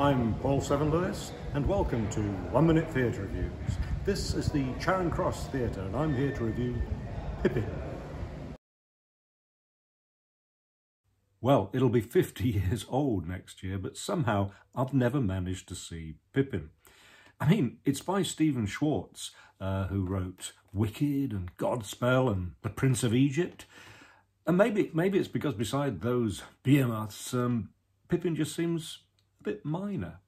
I'm Paul Seven-Lewis, and welcome to 1 Minute Theatre Reviews. This is the Charing Cross Theatre, and I'm here to review Pippin. Well, it'll be 50 years old next year, but somehow I've never managed to see Pippin. I mean, it's by Stephen Schwartz, who wrote Wicked and Godspell and The Prince of Egypt. And maybe it's because beside those behemoths, Pippin just seems a bit minor.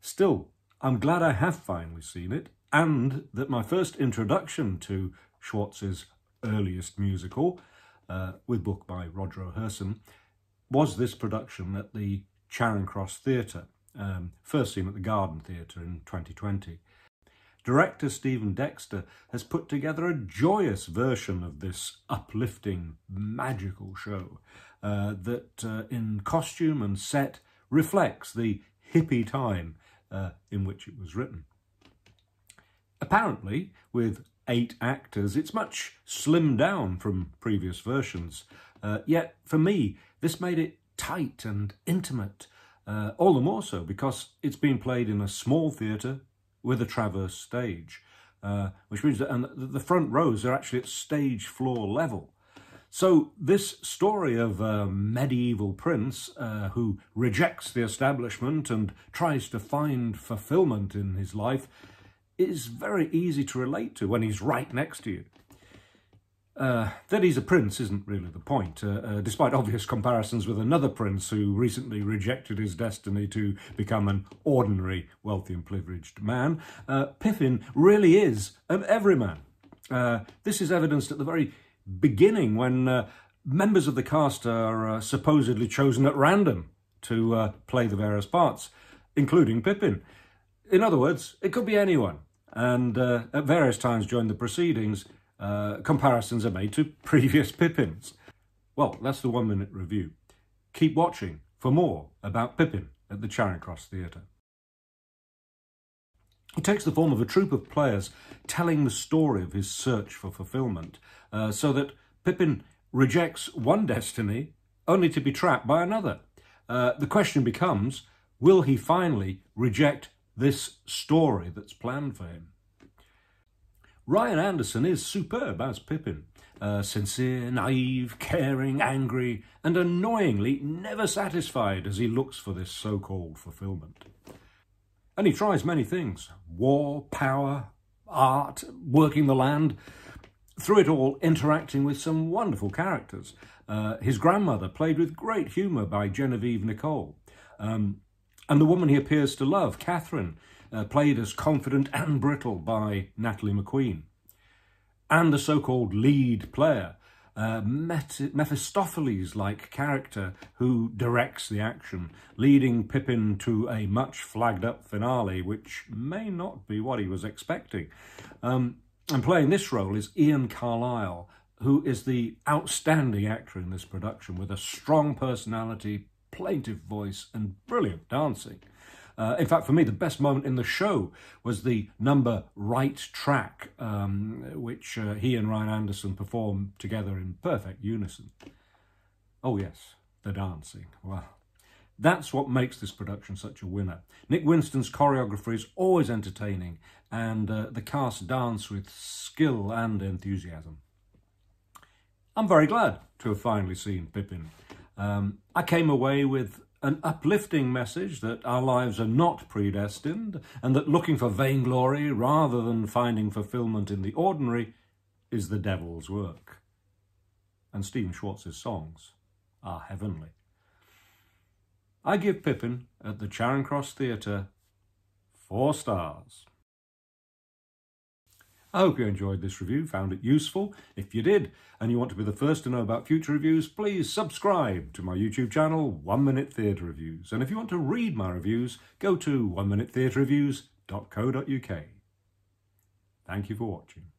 Still, I'm glad I have finally seen it, and that my first introduction to Schwartz's earliest musical, with book by Roger Hirson, was this production at the Charing Cross Theatre, first seen at the Garden Theatre in 2020. Director Dexter has put together a joyous version of this uplifting, magical show that in costume and set reflects the hippie time in which it was written. Apparently, with 8 actors, it's much slimmed down from previous versions, yet for me this made it tight and intimate, all the more so because it's been played in a small theatre with a traverse stage, which means that the front rows are actually at stage floor level. So this story of a medieval prince who rejects the establishment and tries to find fulfillment in his life is very easy to relate to when he's right next to you. That he's a prince isn't really the point, despite obvious comparisons with another prince who recently rejected his destiny to become an ordinary, wealthy and privileged man. Pippin really is an everyman. This is evidenced at the very beginning when members of the cast are supposedly chosen at random to play the various parts, including Pippin. In other words, it could be anyone, and at various times during the proceedings, comparisons are made to previous Pippins. Well, that's the 1 Minute Review. Keep watching for more about Pippin at the Charing Cross Theatre. It takes the form of a troupe of players telling the story of his search for fulfillment, so that Pippin rejects one destiny only to be trapped by another. The question becomes, will he finally reject this story that's planned for him? Ryan Anderson is superb as Pippin. Sincere, naive, caring, angry, and annoyingly never satisfied as he looks for this so-called fulfillment. And he tries many things: war, power, art, working the land. Through it all, interacting with some wonderful characters. His grandmother, played with great humour by Genevieve, Nicole. And the woman he appears to love, Catherine, played as confident and brittle by Natalie McQueen. And the so-called lead player, Mephistopheles-like character who directs the action, leading Pippin to a much flagged-up finale, which may not be what he was expecting. And playing this role is Carlyle, who is the outstanding actor in this production, with a strong personality, plaintive voice, and brilliant dancing. In fact, for me, the best moment in the show was the number Right Track, which he and Ryan Anderson performed together in perfect unison. Oh yes, the dancing. Wow. That's what makes this production such a winner. Nick Winston's choreography is always entertaining, and the cast dance with skill and enthusiasm. I'm very glad to have finally seen Pippin. I came away with an uplifting message that our lives are not predestined, and that looking for vainglory rather than finding fulfillment in the ordinary is the devil's work. And Stephen Schwartz's songs are heavenly. I give Pippin at the Charing Cross Theatre 4 stars. I hope you enjoyed this review, found it useful. If you did, and you want to be the first to know about future reviews, please subscribe to my YouTube channel, 1 Minute Theatre Reviews. And if you want to read my reviews, go to 1minutetheatreReviews.co.uk. Thank you for watching.